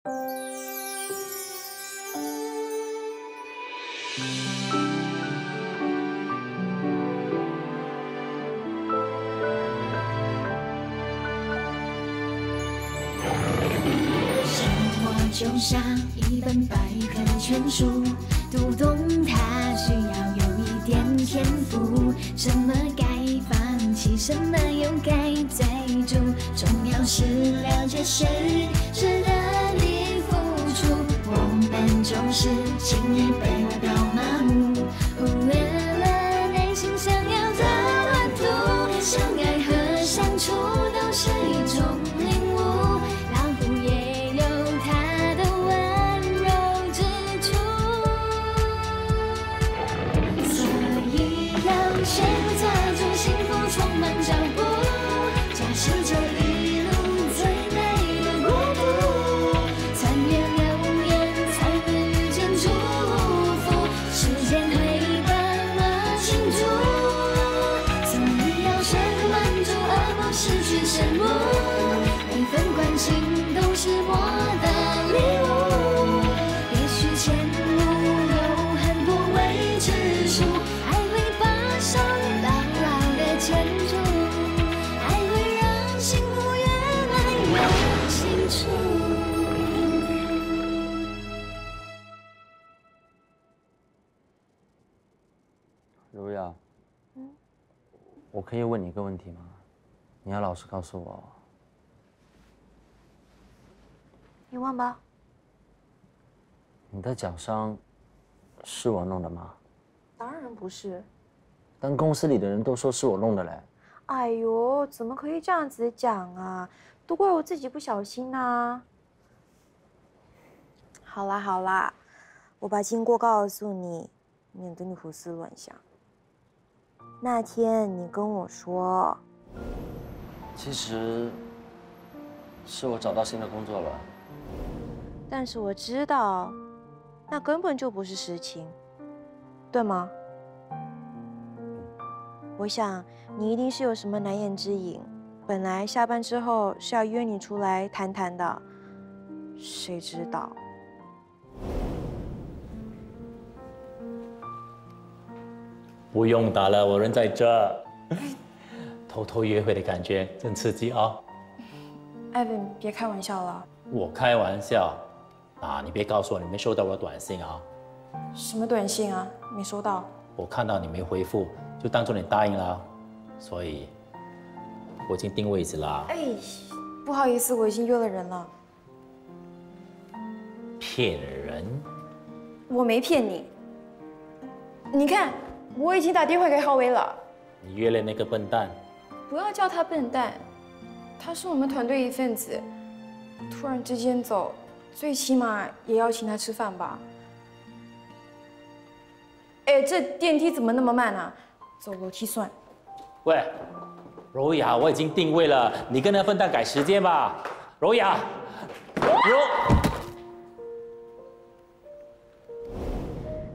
就像一本百科全书，读懂它需要有一点天赋。什么该放弃，什么又该追逐，重要是了解谁值得你付出。我们总是轻易被目标麻木，忽略了内心想要的蓝图。相爱和相处都是一种领悟，老虎也有它的温柔之处，所以让学会抓住幸福，充满脚步，驾驶这一路最美的国度，穿越流言才会遇见祝福，时间会帮我庆祝，所以要学会满足，而不失去羡慕，每份关心都是我的礼物，也许前路有很多未知数，爱会把手牢牢地牵住，爱会让幸福越来越清楚。如雅，我可以问你一个问题吗？你要老实告诉我。你问吧。你的脚伤是我弄的吗？当然不是。但公司里的人都说是我弄的嘞。哎呦，怎么可以这样子讲啊？都怪我自己不小心啊。好啦好啦，我把经过告诉你，免得你胡思乱想。那天你跟我说，其实是我找到新的工作了。但是我知道，那根本就不是实情，对吗？我想你一定是有什么难言之隐，本来下班之后是要约你出来谈谈的，谁知道？不用打了，我人在这。偷偷约会的感觉真刺激啊！艾文，别开玩笑了。我开玩笑啊！你别告诉我你没收到我的短信啊！什么短信啊？没收到。我看到你没回复，就当做你答应了，所以我已经定位置了。哎，不好意思，我已经约了人了。骗人！我没骗你。你看，我已经打电话给浩威了。你约了那个笨蛋。不要叫他笨蛋，他是我们团队一份子。突然之间走，最起码也要请他吃饭吧。哎，这电梯怎么那么慢啊？走楼梯算。喂，柔雅，我已经定位了，你跟那笨蛋改时间吧。柔雅，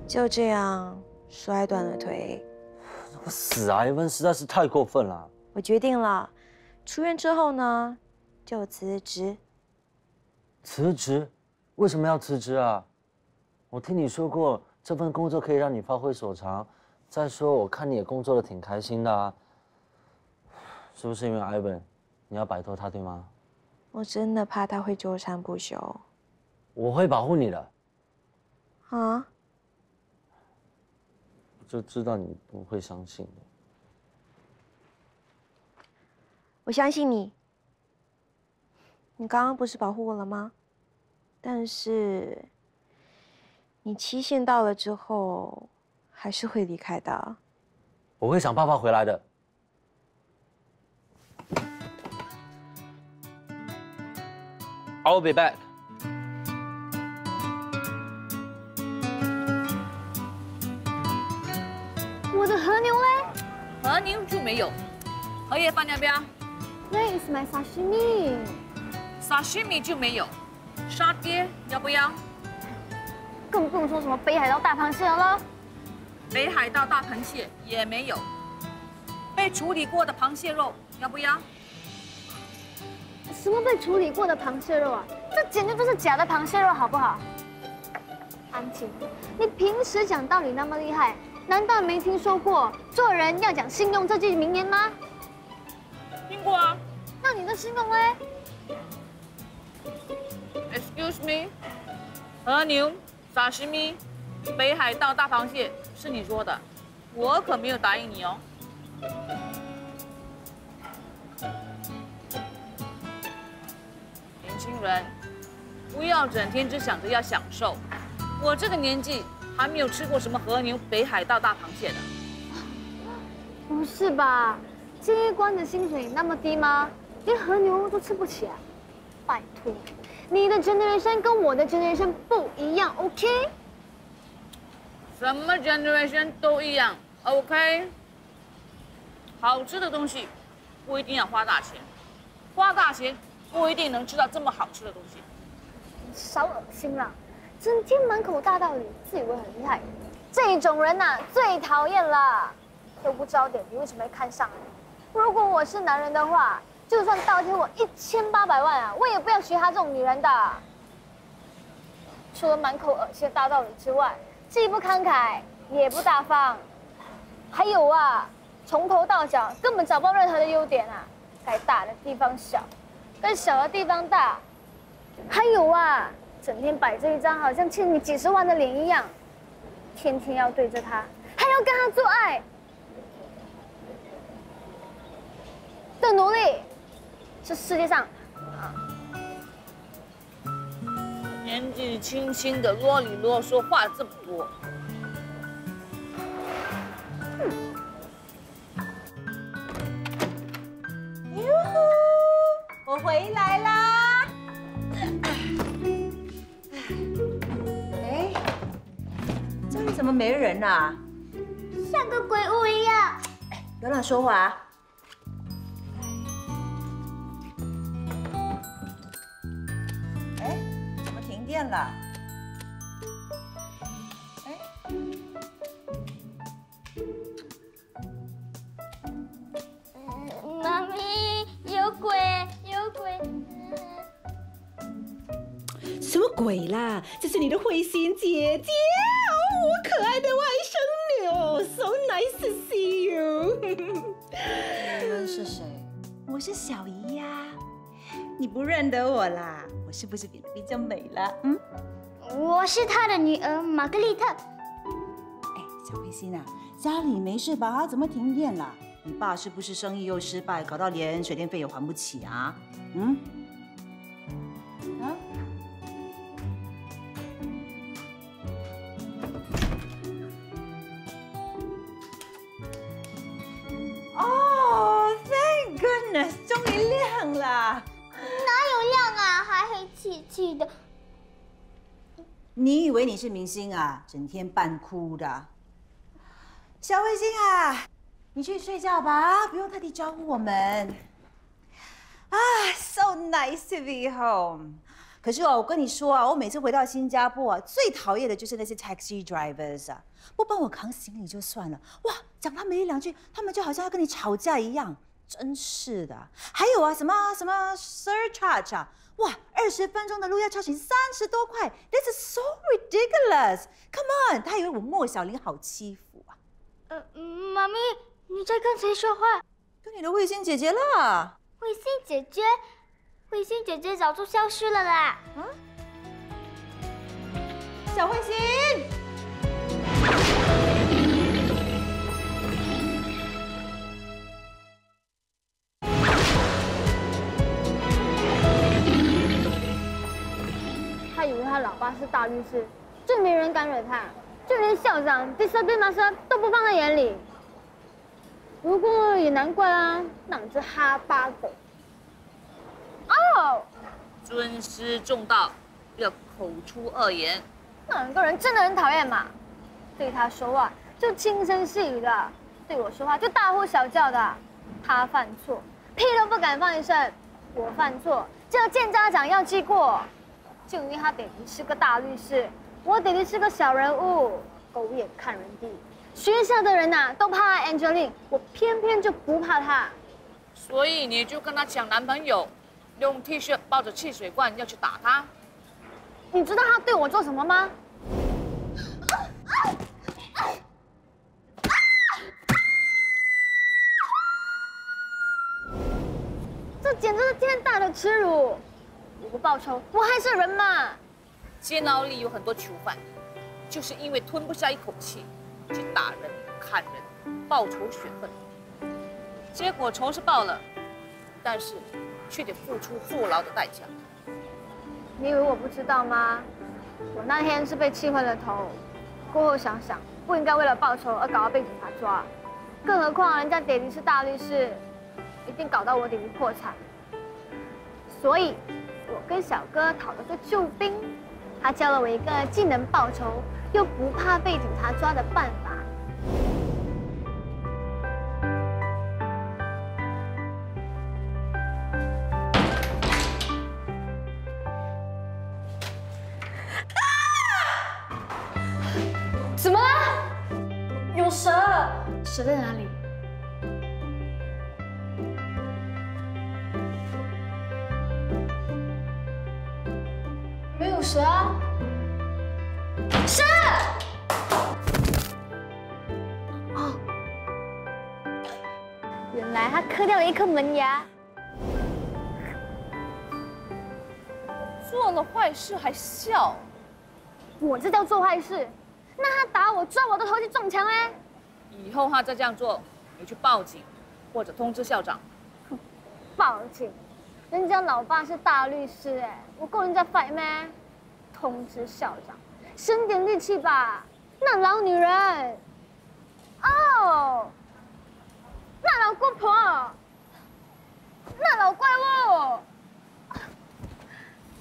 就这样摔断了腿。我死啊！Evan实在是太过分了。我决定了，出院之后呢，就辞职。辞职？为什么要辞职啊？我听你说过，这份工作可以让你发挥所长。再说，我看你也工作的挺开心的啊。是不是因为 Evan， 你要摆脱他，对吗？我真的怕他会纠缠不休。我会保护你的。啊？我就知道你不会相信的。我相信你。你刚刚不是保护我了吗？但是你期限到了之后，还是会离开的。我会想办法回来的。I'll be back。我的和牛嘞？和牛就没有。荷叶饭要不要？ Where is my sashimi？ sashimi 就没有。沙爹要不要？更不用说什么北海道大螃蟹了。北海道大螃蟹也没有。被处理过的螃蟹肉要不要？什么被处理过的螃蟹肉啊？这简直就是假的螃蟹肉，好不好？安静，你平时讲道理那么厉害，难道没听说过做人要讲信用这句名言吗？听过啊。那你的信用嘞 Excuse me， 和牛、沙西米、北海道大螃蟹是你说的，我可没有答应你哦。年轻人，不要整天只想着要享受。我这个年纪还没有吃过什么和牛、北海道大螃蟹的。不是吧？这一关的薪水那么低吗？连和牛都吃不起啊！拜托，你的 generation 跟我的 generation 不一样 ，OK？ 什么 generation 都一样 ，OK？ 好吃的东西不一定要花大钱，花大钱不一定能吃到这么好吃的东西。少恶心了，整天满口大道理，自以为很厉害，这种人呐、最讨厌了。都不知道点你为什么会看上你？如果我是男人的话，就算倒贴我1800万啊，我也不要学她这种女人的。除了满口恶心的大道理之外，既不慷慨，也不大方，还有啊，从头到脚根本找不到任何的优点啊，该大的地方小，该小的地方大，还有啊，整天摆着一张好像欠你几10万的脸一样，天天要对着他，还要跟他做爱的奴隶，是世界上年纪轻轻的啰里啰嗦，话这么多。哟呼，我回来啦！哎，这里怎么没人啊？像个鬼屋一样。不要乱说话啊！哎，怎么停电了？哎，妈咪，有鬼，有鬼！什么鬼啦？这是你的慧心姐姐哦，我可爱的外甥女哦 ，so nice to see you 。你们是谁？我是小姨呀。你不认得我啦？我是不是比比较美了？嗯。我是他的女儿玛格丽特。哎，小慧心啊，家里没事吧？怎么停电了？你爸是不是生意又失败，搞到连水电费也还不起啊？嗯？啊？哦 ，Thank goodness， 终于亮了。哪有亮啊，还黑漆漆的。你以为你是明星啊？整天扮哭的。小慧心啊，你去睡觉吧，不用特地招呼我们。啊 ，so nice to be home。可是哦，我跟你说啊，我每次回到新加坡啊，最讨厌的就是那些 taxi drivers 啊，不帮我扛行李就算了，哇，讲他没两句，他们就好像要跟你吵架一样，真是的。还有啊，什么 surcharge 啊，哇，20分钟的路要charge你30多块 ，this is so ridiculous。Come on， 他以为我莫小玲好欺负啊？妈咪，你在跟谁说话？跟你的慧心姐姐啦。慧心姐姐，慧心姐姐早就消失了啦。啊？小慧心。他以为他老爸是大律师，就没人敢惹他，就连校长 discipline master 都不放在眼里。不过也难怪啊，那只哈巴狗。哦，尊师重道，不要口出恶言。那两个人真的很讨厌嘛，对他说话就轻声细语的，对我说话就大呼小叫的。他犯错，屁都不敢放一声；我犯错，就要见家长要记过。就因为他爹地是个大律师，我爹地是个小人物，狗眼看人低。学校的人呐、都怕 Angeline， 我偏偏就不怕她。所以你就跟他抢男朋友，用 T 恤抱着汽水罐要去打他。你知道他对我做什么吗？这简直是天大的耻辱！我不报仇，我还是人嘛。监牢里有很多囚犯，就是因为吞不下一口气，去打人、砍人，报仇雪恨。结果仇是报了，但是却得付出坐牢的代价。你以为我不知道吗？我那天是被气昏了头，过后想想，不应该为了报仇而搞到被警察抓，更何况人家爹地是大律师，一定搞到我爹地破产。所以，我跟小哥讨了个救兵，他教了我一个既能报仇又不怕被警察抓的办法。怎么了？有蛇！蛇在哪里？没有蛇啊！蛇！哦，原来他磕掉了一颗门牙。做了坏事还笑？我这叫做坏事。那他打我、抓我的头去撞墙嘞！以后他再这样做，你去报警，或者通知校长。报警？人家老爸是大律师哎，我够人家 fight 咩？通知校长，省点力气吧。那老女人，哦，那老姑婆，那老怪物，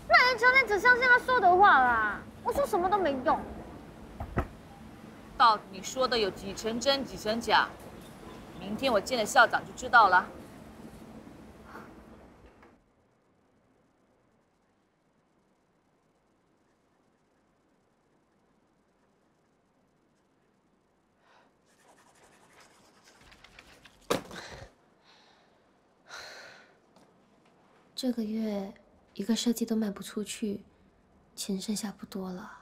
那人全天只相信他说的话啦。我说什么都没用。到底你说的有几成真几成假？明天我见了校长就知道了。这个月一个设计都卖不出去，钱剩下不多了。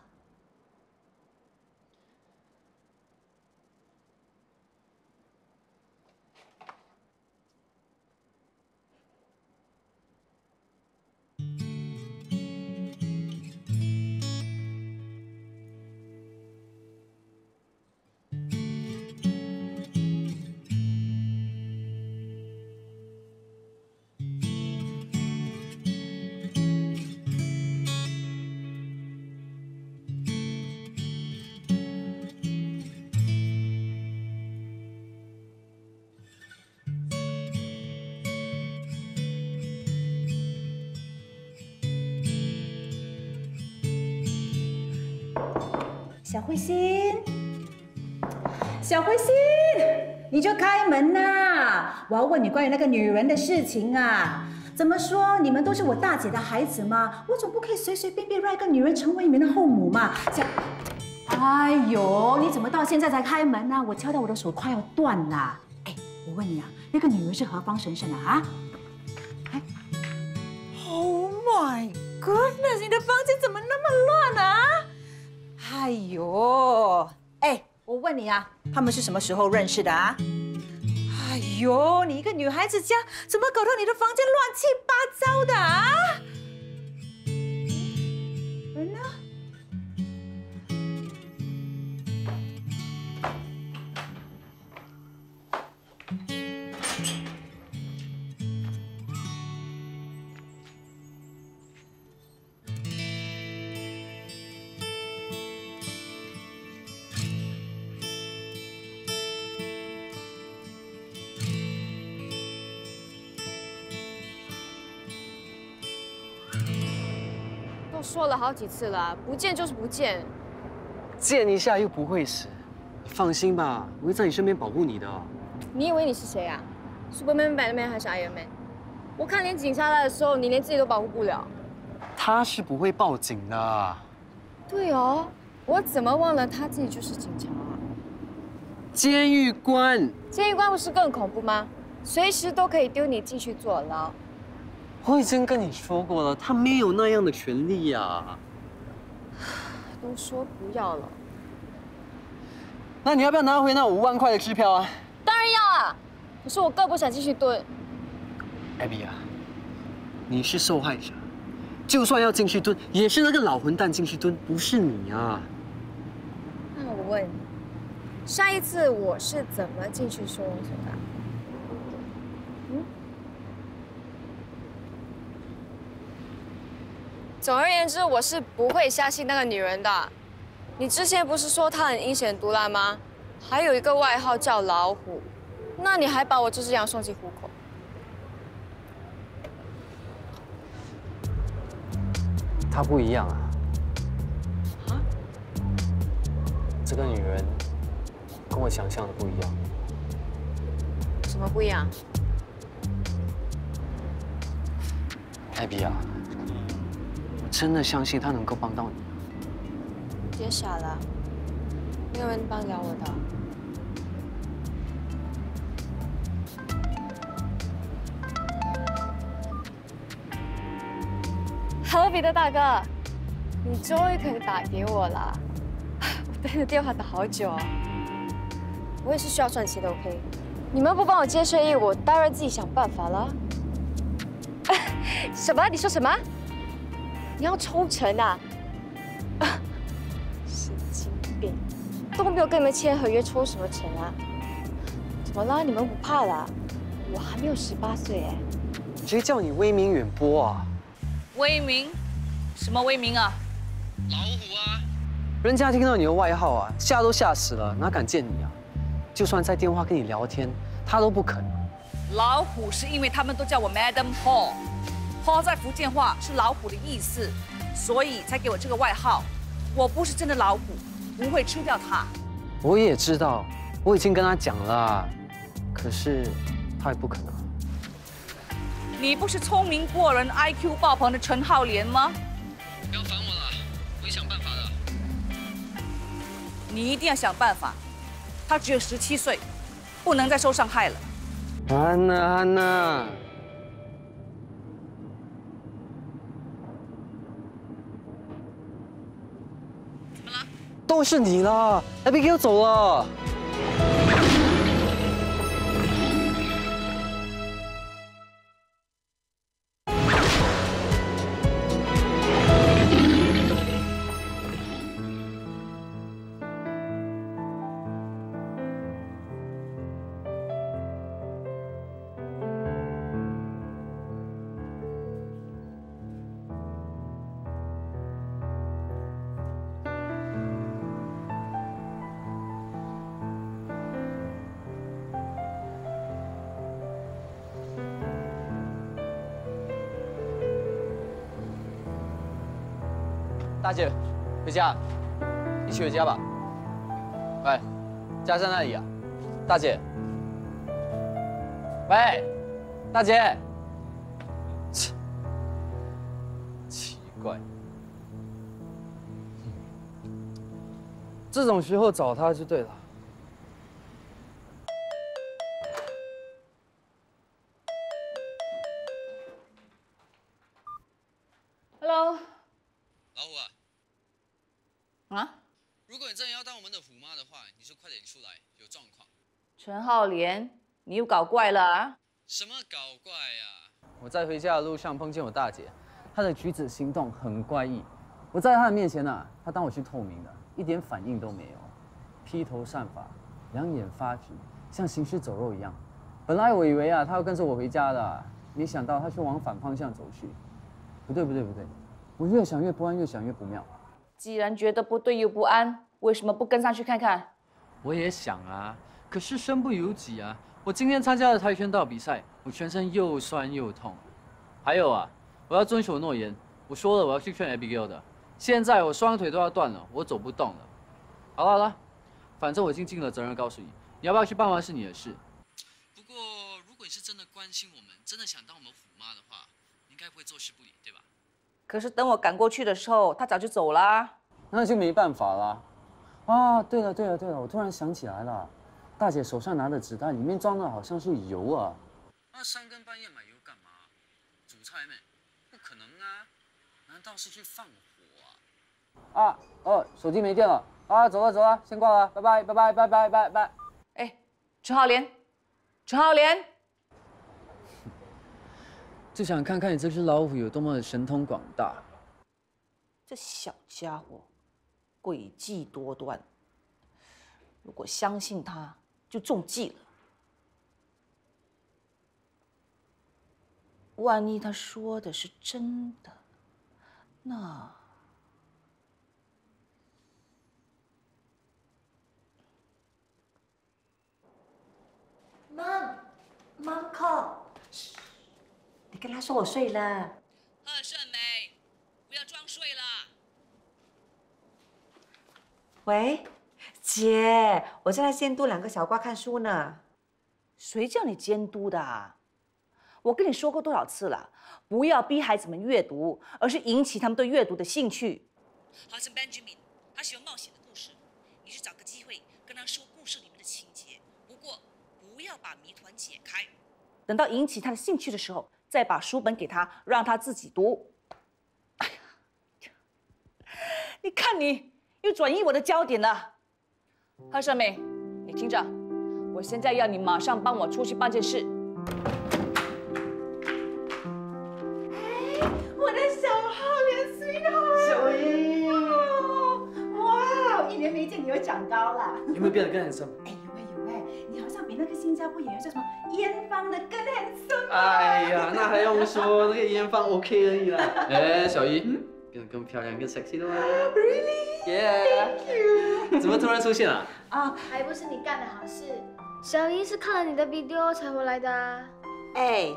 小慧心，小慧心，你就开门呐！我要问你关于那个女人的事情啊。怎么说？你们都是我大姐的孩子吗？我总不可以随随便便让一个女人成为你们的后母嘛。哎呦，你怎么到现在才开门呢？我敲到我的手快要断了。哎，我问你啊，那个女人是何方神圣啊？啊？哎 ，Oh my goodness， 你的房间怎么那么乱啊？哎呦，哎，我问你啊，他们是什么时候认识的啊？哎呦，你一个女孩子家，怎么搞到你的房间乱七八糟的啊？人呢？说了好几次了，不见就是不见。见一下又不会死，放心吧，我会在你身边保护你的。你以为你是谁啊 ？Superman、Batman 还是 Iron Man？ 我看连警察来的时候，你连自己都保护不了。他是不会报警的。对哦，我怎么忘了他自己就是警察啊？监狱官。监狱官不是更恐怖吗？随时都可以丢你进去坐牢。我已经跟你说过了，他没有那样的权利呀。都说不要了，那你要不要拿回那5万块的支票啊？当然要啊！可是我更不想继续蹲。艾比啊，你是受害者，就算要进去蹲，也是那个老混蛋进去蹲，不是你啊。那我问你，下一次我是怎么进去收容所的？总而言之，我是不会相信那个女人的。你之前不是说她很阴险毒辣吗？还有一个外号叫老虎，那你还把我这只羊送进虎口。她不一样啊。啊？这个女人跟我想象的不一样。什么不一样？艾比啊。真的相信他能够帮到你？别傻了，没有人帮了我的。Hello， 彼得大哥，你终于可以打给我了。我等你的电话等好久哦。我也是需要赚钱的 ，OK？ 你们不帮我接生意，我当然自己想办法了。什么？你说什么？你要抽成啊？神经病！都没有跟你们签合约，抽什么成啊？怎么了？你们不怕啦？我还没有18岁哎。谁叫你威名远播啊？威名？什么威名啊？老虎啊！人家听到你的外号啊，吓都吓死了，哪敢见你啊？就算在电话跟你聊天，他都不肯。老虎是因为他们都叫我 Madam Paul。Paul 在福建话是老虎的意思，所以才给我这个外号。我不是真的老虎，不会吃掉它。我也知道，我已经跟他讲了，可是他也不肯啊。你不是聪明过人、IQ 爆棚的陈浩莲吗？不要烦我了，我会想办法的。你一定要想办法。他只有17岁，不能再受伤害了。安娜，安娜。都是你啦 ，Abigail 走了。大姐，回家，一起回家吧。喂，家在那里啊？大姐。喂，大姐。奇怪，这种时候找他就对了。Hello。老虎啊。啊？如果你真的要当我们的虎妈的话，你就快点出来，有状况。陈浩莲，你又搞怪了啊？什么搞怪呀？我在回家的路上碰见我大姐，她的举止行动很怪异。我在她的面前啊，她当我是透明的，一点反应都没有，披头散发，两眼发直，像行尸走肉一样。本来我以为啊，她要跟着我回家的，没想到她却往反方向走去。不对，我越想越不安，越想越不妙。既然觉得不对又不安，为什么不跟上去看看？我也想啊，可是身不由己啊。我今天参加了跆拳道比赛，我全身又酸又痛。还有啊，我要遵守诺言，我说了我要去劝 Abigail 的。现在我双腿都要断了，我走不动了。好了，反正我已经尽了责任告诉你，你要不要去办完是你的事。不过如果你是真的关心我们，真的想当我们虎妈的话，你应该不会坐视不理，对吧？可是等我赶过去的时候，他早就走了。那就没办法啦。啊，对了，我突然想起来了，大姐手上拿的纸袋里面装的好像是油啊。那3更半夜买油干嘛？煮菜咩？道是去放火啊？手机没电了啊！走了，先挂了，拜。哎，陈浩莲，陈浩莲，就想看看你这只老虎有多么的神通广大。这小家伙诡计多端，如果相信他，就中计了。万一他说的是真的，那……Mom call， 你跟他说我睡了。贺胜美，不要装睡了。喂，姐，我正在监督2个小瓜看书呢。谁叫你监督的啊？我跟你说过多少次了，不要逼孩子们阅读，而是引起他们对阅读的兴趣。好像 Benjamin， 他喜欢冒险的故事，你去找个机会跟他说故事里面的情节，不过不要把谜团解开。等到引起他的兴趣的时候，再把书本给他，让他自己读。哎呀，你看你又转移我的焦点了。贺胜美，你听着，我现在要你马上帮我出去办件事。我的小浩莲 sweetheart， 小英，哇，1年没见你又长高了。有没有变得更handsome？哎，有哎，你好像比那个新加坡演员叫什么燕芳的更 handsome。哎呀，那还用说，那个烟放 OK 而已啦。哎，小姨，变得更漂亮、更 sexy 了吗 ？Really？ Yeah。怎么突然出现啊？还不是你干的好事。小姨是看了你的 video 才回来的啊。哎，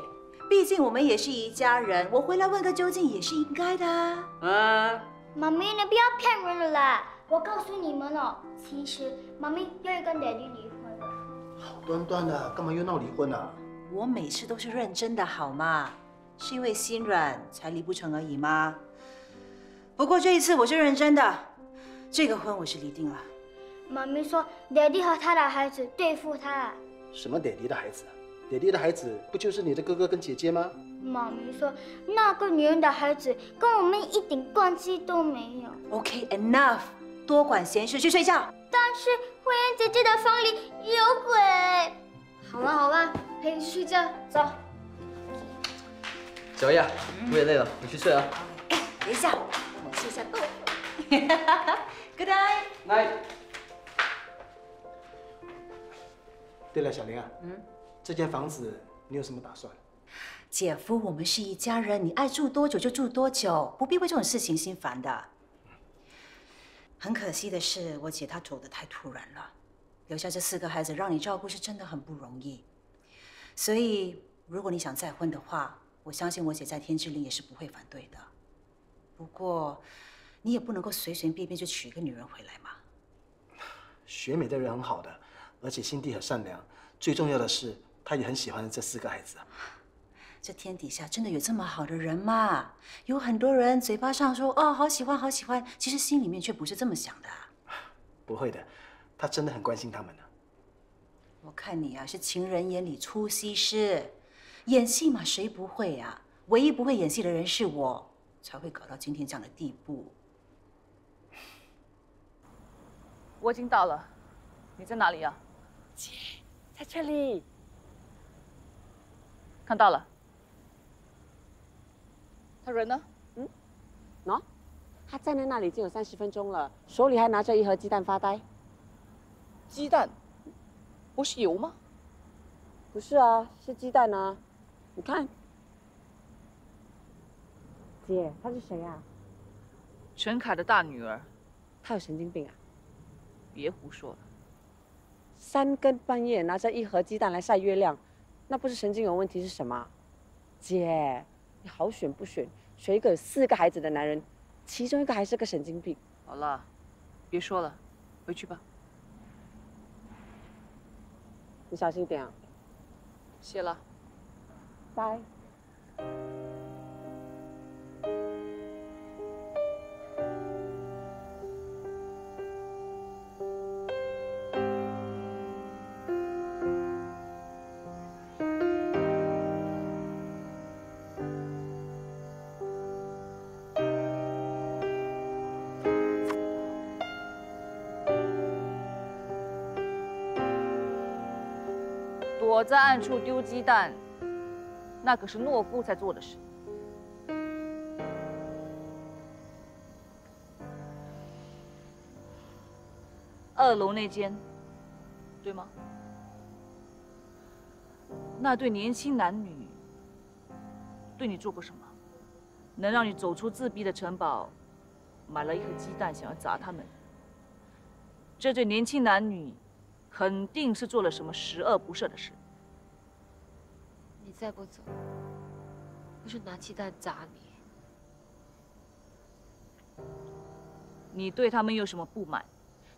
毕竟我们也是一家人，我回来问个究竟也是应该的啊。妈咪，你不要骗人了啦！我告诉你们哦，其实妈咪要跟 Daddy 离婚了。好端端的，干嘛又闹离婚啊？我每次都是认真的好吗？是因为心软才离不成而已吗？不过这一次我是认真的，这个婚我是离定了。妈咪说 ，Daddy 和他的孩子对付他。什么爹地的孩子？爹地的孩子不就是你的哥哥跟姐姐吗？妈咪说，那个女人的孩子跟我们一点关系都没有。OK，enough， 多管闲事，去睡觉。但是慧妍姐姐的房里有鬼。好了，陪你去睡觉，走。小姨啊，我也累了，我去睡了。等一下，我吃一下豆腐。Good night。Night。对了，小玲啊，这间房子你有什么打算？姐夫，我们是一家人，你爱住多久就住多久，不必为这种事情心烦的。很可惜的是，我姐她走得太突然了，留下这4个孩子让你照顾是真的很不容易。所以，如果你想再婚的话，我相信我姐在天之灵也是不会反对的。不过，你也不能够随随便便就娶一个女人回来嘛。学美的人很好的，而且心地很善良，最重要的是，她也很喜欢这4个孩子。这天底下真的有这么好的人吗？有很多人嘴巴上说哦好喜欢好喜欢，其实心里面却不是这么想的。不会的，她真的很关心他们的。我看你啊是情人眼里出西施，演戏嘛谁不会啊？唯一不会演戏的人是我，才会搞到今天这样的地步。我已经到了，你在哪里啊？姐，在这里。看到了。他人呢？喏，他站在那里已经有30分钟了，手里还拿着1盒鸡蛋发呆。鸡蛋？不是油吗？不是啊，是鸡蛋啊。你看，姐，他是谁啊？陈凯的大女儿。他有神经病啊？别胡说了。3更半夜拿着1盒鸡蛋来晒月亮，那不是神经有问题是什么？姐，你好选不选？选一个有4个孩子的男人，其中1个还是个神经病。好了，别说了，回去吧。你小心一点啊。谢了。拜。躲在暗处丢鸡蛋，那可是懦夫才做的事。2楼那间，对吗？那对年轻男女对你做过什么？能让你走出自闭的城堡，买了一盒鸡蛋想要砸他们？这对年轻男女肯定是做了什么十恶不赦的事。你再不走，我就拿鸡蛋砸你。你对他们有什么不满，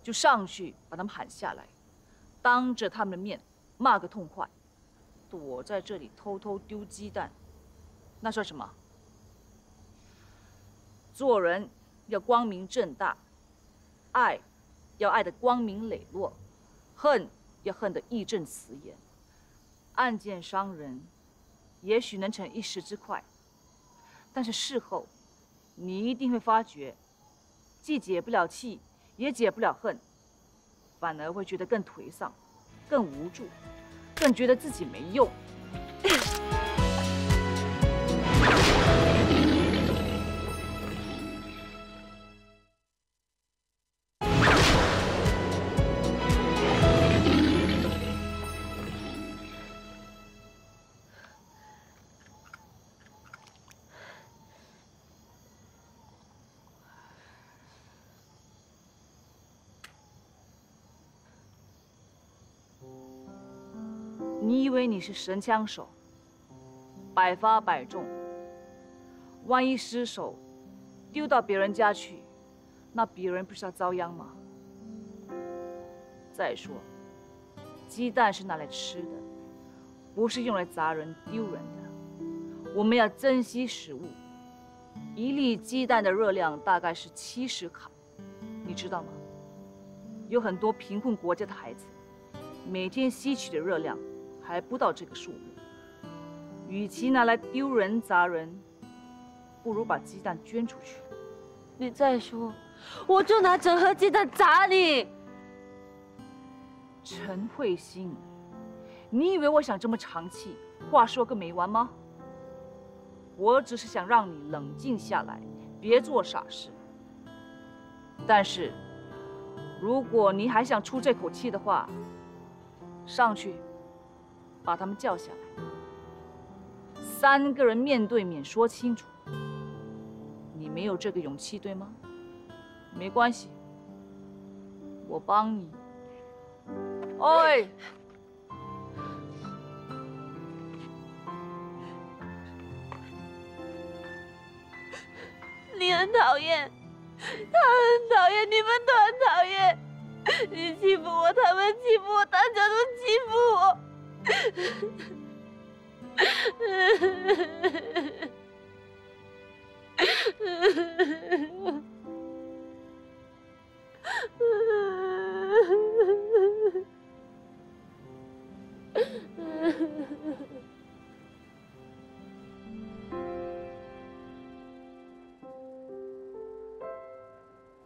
就上去把他们喊下来，当着他们的面骂个痛快。躲在这里偷偷丢鸡蛋，那算什么？做人要光明正大，爱要爱得光明磊落，恨要恨得义正辞严。暗箭伤人，也许能逞一时之快，但是事后，你一定会发觉，既解不了气，也解不了恨，反而会觉得更颓丧，更无助，更觉得自己没用。你以为你是神枪手，百发百中，万一失手丢到别人家去，那别人不是要遭殃吗？再说，鸡蛋是拿来吃的，不是用来砸人丢人的。我们要珍惜食物。1粒鸡蛋的热量大概是70卡，你知道吗？有很多贫困国家的孩子，每天吸取的热量还不到这个数目。与其拿来丢人砸人，不如把鸡蛋捐出去。你再说，我就拿整盒鸡蛋砸你！陈慧欣，你以为我想这么长气，话说个没完吗？我只是想让你冷静下来，别做傻事。但是，如果你还想出这口气的话，上去把他们叫下来，3个人面对面说清楚。你没有这个勇气，对吗？没关系，我帮你。喂，你很讨厌，他很讨厌，你们都很讨厌。你欺负我，他们欺负我，大家都欺负我。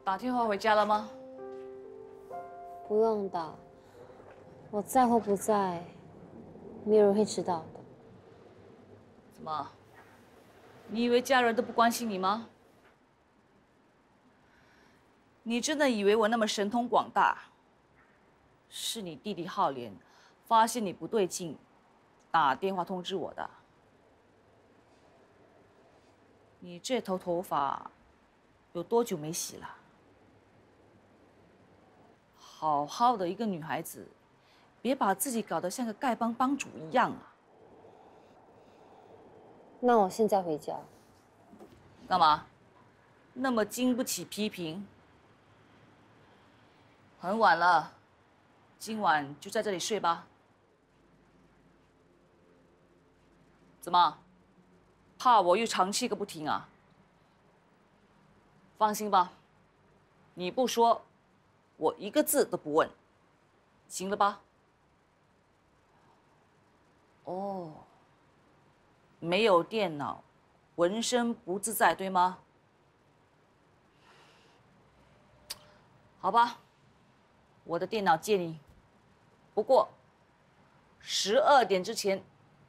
打电话回家了吗？不用打，我在或不在，没有人会知道的。怎么？你以为家人都不关心你吗？你真的以为我那么神通广大？是你弟弟浩莲发现你不对劲，打电话通知我的。你这头头发有多久没洗了？好好的一个女孩子，别把自己搞得像个丐帮帮主一样啊！那我现在回家。干嘛？那么经不起批评？很晚了，今晚就在这里睡吧。怎么？怕我又长气个不停啊？放心吧，你不说，我一个字都不问，行了吧？哦，没有电脑，浑身不自在，对吗？好吧，我的电脑借你，不过12点之前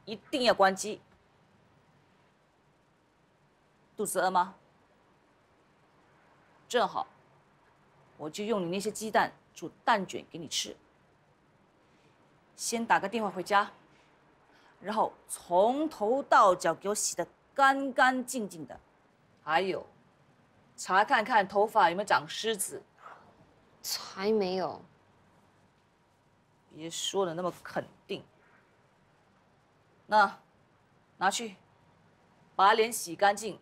一定要关机。肚子饿吗？正好，我就用你那些鸡蛋煮蛋卷给你吃。先打个电话回家，然后从头到脚给我洗得干干净净的。还有，查看看头发有没有长虱子。才没有。别说的那么肯定。那，拿去，把脸洗干净。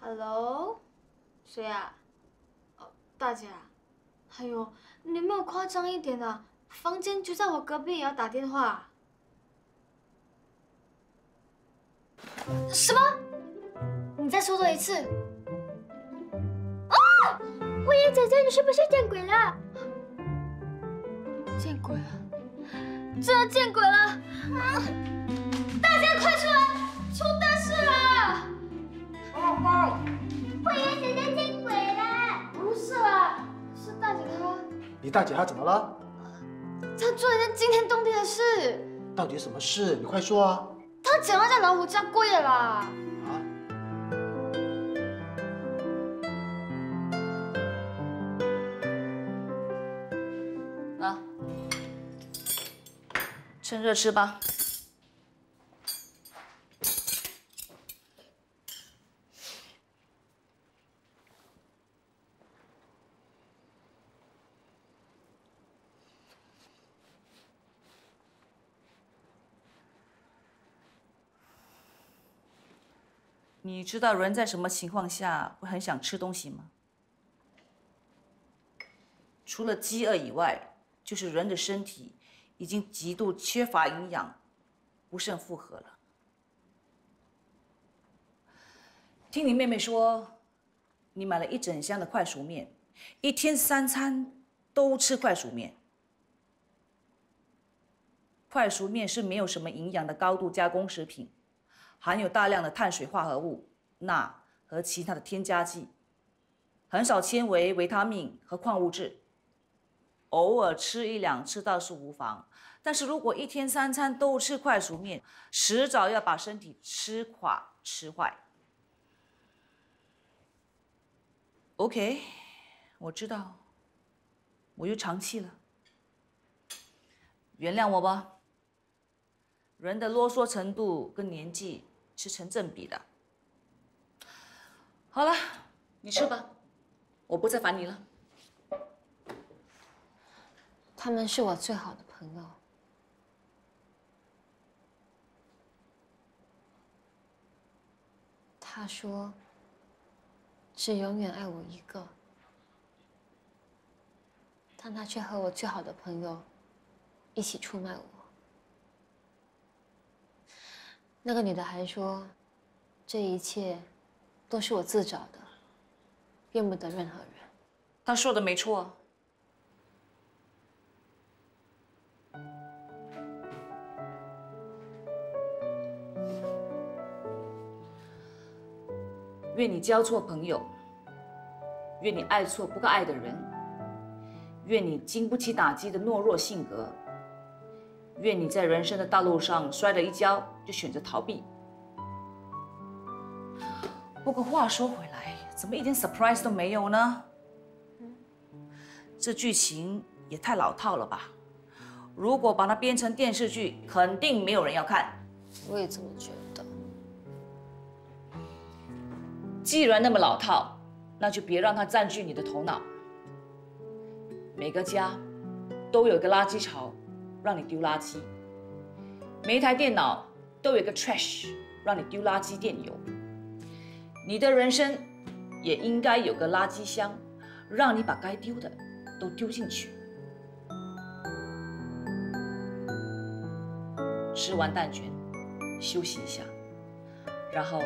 Hello， 谁啊？哦，大姐啊。哎呦，你没有夸张一点啊！房间就在我隔壁，也要打电话。什么？你再说多一次！啊！慧妍姐姐，你是不是见鬼了？见鬼了！真的见鬼了！啊！大家快出来！出大事了！报告！慧妍姐姐见鬼了！不是啦，是大姐她。你大姐她怎么了？她做了一件惊天动地的事。到底什么事？你快说啊！她捡到在老虎家跪了啦！啊，趁热吃吧。你知道人在什么情况下会很想吃东西吗？除了饥饿以外，就是人的身体已经极度缺乏营养，不胜负荷了。听你妹妹说，你买了一整箱的快熟面，一天3餐都吃快熟面。快熟面是没有什么营养的高度加工食品。含有大量的碳水化合物、钠和其他的添加剂，很少纤维、维他命和矿物质。偶尔吃1、2次倒是无妨，但是如果一天3餐都吃快熟面，迟早要把身体吃垮、吃坏。OK， 我知道，我又长气了，原谅我吧。人的啰嗦程度跟年纪是成正比的。好了，你吃吧，我不再烦你了。他们是我最好的朋友。他说，只永远爱我一个，但他却和我最好的朋友一起出卖我。那个女的还说，这一切都是我自找的，怨不得任何人。她说的没错。愿你交错朋友，愿你爱错不该爱的人，愿你经不起打击的懦弱性格。愿你在人生的道路上摔了一跤，就选择逃避。不过话说回来，怎么一点 surprise 都没有呢？这剧情也太老套了吧！如果把它编成电视剧，肯定没有人要看。我也这么觉得。既然那么老套，那就别让它占据你的头脑。每个家都有个垃圾槽，让你丢垃圾；每一台电脑都有一个 trash， 让你丢垃圾电邮。你的人生也应该有个垃圾箱，让你把该丢的都丢进去。吃完蛋卷，休息一下，然后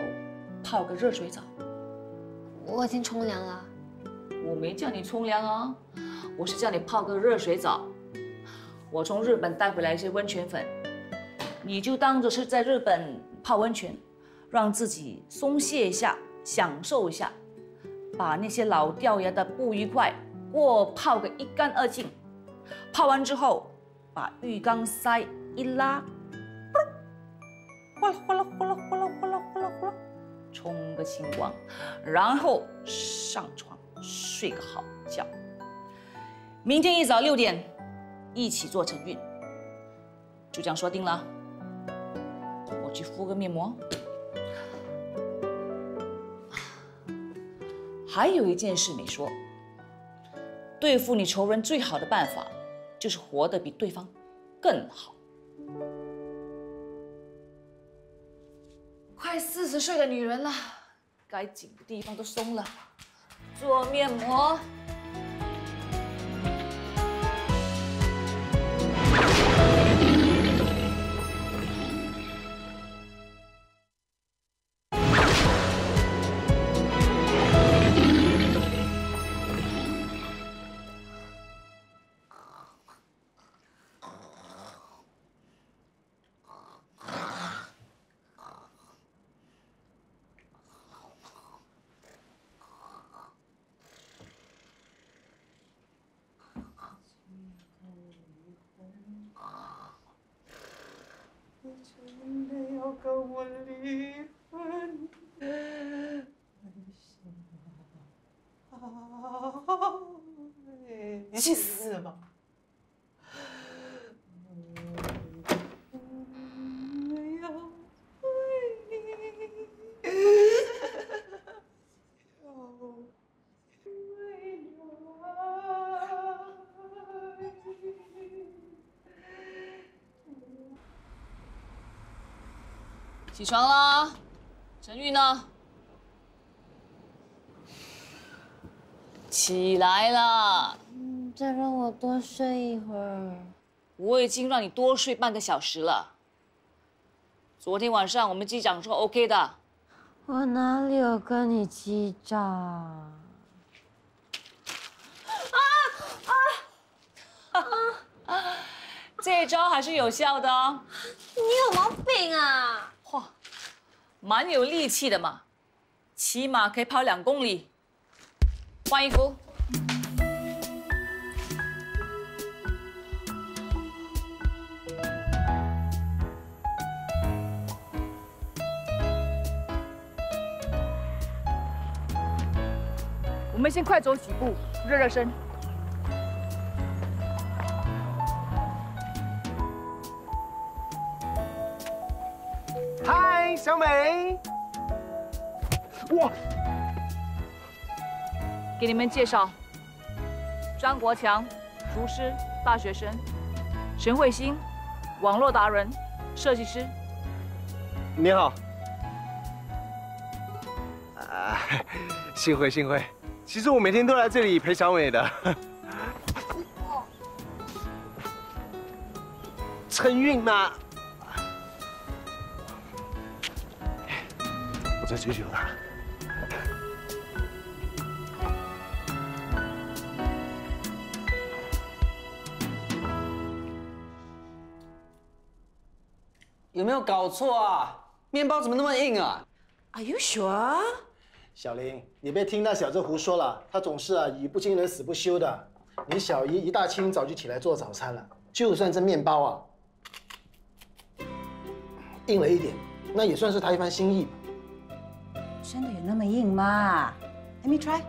泡个热水澡。我已经冲凉了。我没叫你冲凉啊，我是叫你泡个热水澡。我从日本带回来一些温泉粉，你就当作是在日本泡温泉，让自己松懈一下，享受一下，把那些老掉牙的不愉快过泡个一干二净。泡完之后，把浴缸塞一拉，哗啦哗啦哗啦哗啦哗啦哗啦哗啦，冲个清光，然后上床睡个好觉。明天一早6点，一起做晨运。就这样说定了。我去敷个面膜。还有一件事没说，对付你仇人最好的办法，就是活得比对方更好。快40岁的女人了，该紧的地方都松了，做面膜。真的要跟我离婚？你去死吧！起床啦，陈玉呢？起来了。再让我多睡一会儿。我已经让你多睡半个小时了。昨天晚上我们机长说 OK 的。我哪里有跟你击掌？这招还是有效的哦。你有毛病啊！嚯，蛮有力气的嘛，起码可以跑2公里。换衣服。我们先快走几步，热热身。嗨，小美。哇！给你们介绍，张国强，厨师，大学生；陈慧欣，网络达人，设计师。你好。幸会幸会。其实我每天都来这里陪小美的。晨运嘛。我再救救他。有没有搞错啊？面包怎么那么硬啊 ？Are you sure？ 小林，你别听那小子胡说了，他总是语不惊人死不休的。你小姨一大清早就起来做早餐了，就算这面包硬了一点，那也算是他一番心意。真的有那么硬吗 ？Let me try。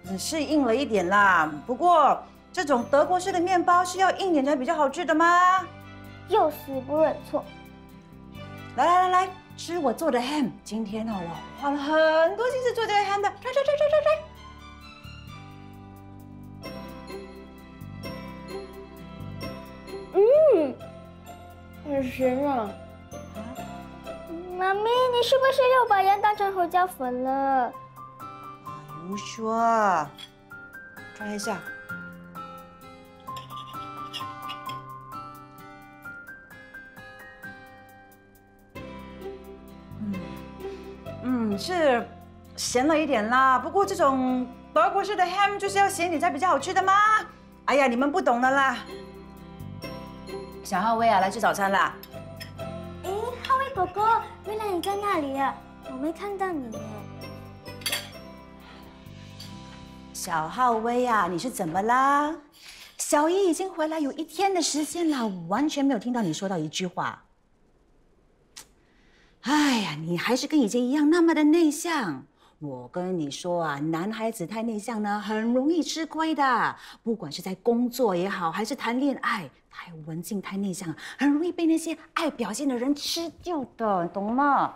只是硬了一点啦。不过这种德国式的面包是要硬点才比较好吃的吗？又死不认错。来，吃我做的 ham。今天我花了很多心思做这个 ham 的，try。很咸啊！妈咪，你是不是又把盐当成胡椒粉了？不说，try一下。是咸了一点啦。不过这种德国式的 ham 就是要咸点才比较好吃的吗？哎呀，你们不懂了啦。小浩威啊，来吃早餐啦。哎，浩威哥哥，原来你在那里啊！我没看到你耶。小浩威啊，你是怎么啦？小姨已经回来有1天的时间了，完全没有听到你说到一句话。哎呀，你还是跟以前一样那么的内向。我跟你说啊，男孩子太内向呢，很容易吃亏的。不管是在工作也好，还是谈恋爱，太文静、太内向，很容易被那些爱表现的人吃掉的，懂吗？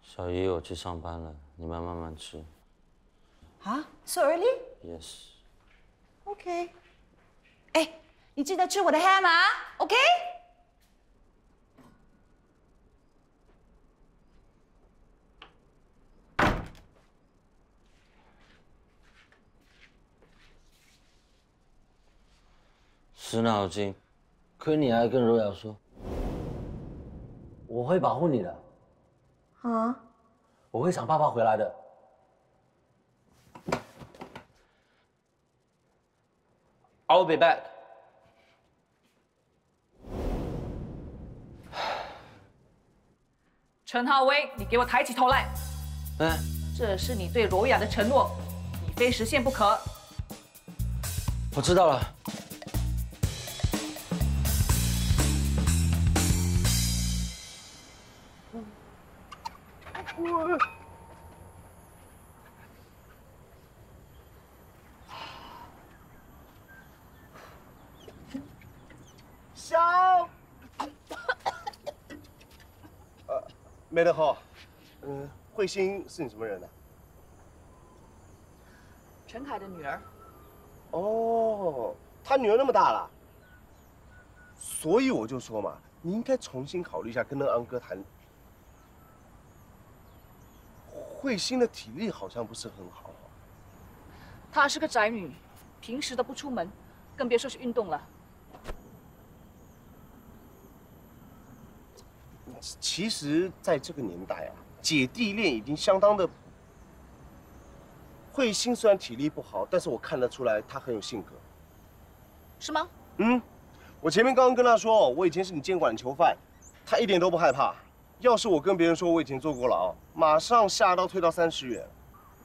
小姨，我去上班了，你们慢慢吃。啊 ，so early? Yes. OK. 哎，你记得吃我的 ham 啊 ？OK？ 死脑筋，亏你还跟若瑶说，我会保护你的。啊？我会想办法回来的。I'll be back。陈浩威，你给我抬起头来！哎，这是你对罗雅的承诺，你非实现不可。我知道了。小，没得好。慧心是你什么人呢？陈凯的女儿。哦，他女儿那么大了，所以我就说嘛，你应该重新考虑一下跟那安哥谈。慧心的体力好像不是很好。她是个宅女，平时都不出门，更别说是运动了。其实，在这个年代啊，姐弟恋已经相当的。慧心虽然体力不好，但是我看得出来她很有性格。是吗？嗯，我前面刚刚跟她说，我以前是你监管的囚犯，她一点都不害怕。要是我跟别人说我以前坐过牢，马上下刀推到30月。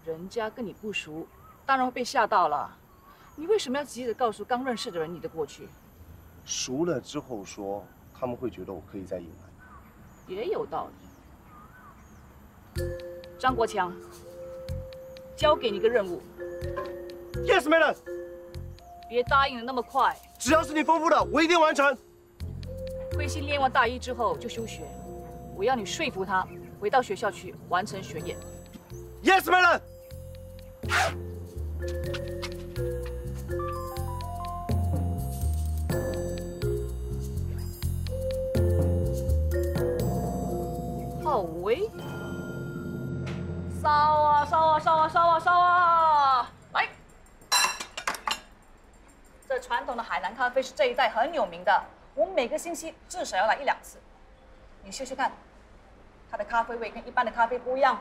人家跟你不熟，当然会被吓到了。你为什么要急着告诉刚认识的人你的过去？熟了之后说，他们会觉得我可以再隐瞒。也有道理。张国强，交给你个任务。Yes, madam。别答应的那么快。只要是你吩咐的，我一定完成。慧心练完大一之后就休学，我要你说服他回到学校去完成学业。Yes, madam。浩威，烧啊烧啊烧啊烧啊烧啊！来，这传统的海南咖啡是这一带很有名的，我们每个星期至少要来1、2次。你试试看，它的咖啡味跟一般的咖啡不一样。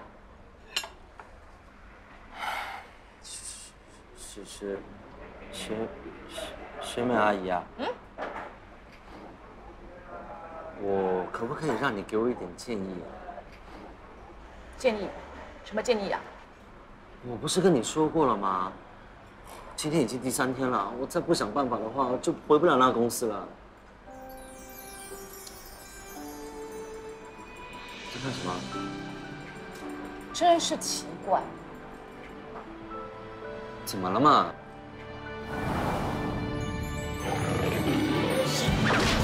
学妹阿姨啊，我可不可以让你给我一点建议啊？建议？什么建议啊？我不是跟你说过了吗？今天已经第3天了，我再不想办法的话，就回不了那公司了。在干什么？真是奇怪。怎么了嘛？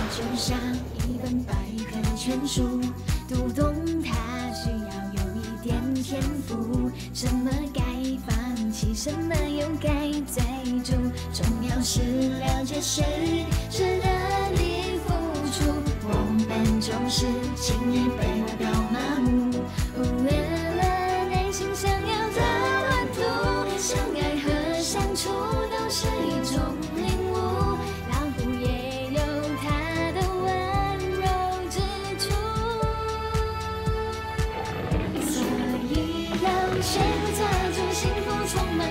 就像一本百科全书，读懂它需要有一点天赋。什么该放弃，什么又该追逐，重要是了解谁值得你付出。我们总是轻易被外表麻木，忽略了内心想要的蓝图。相爱和相处都是一种领悟，老虎也有它的温柔之处。所以让谁会抓住幸福充满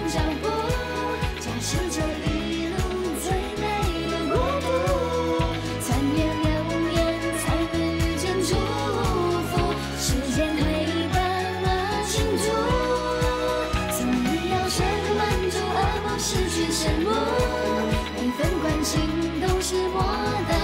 情都是我的。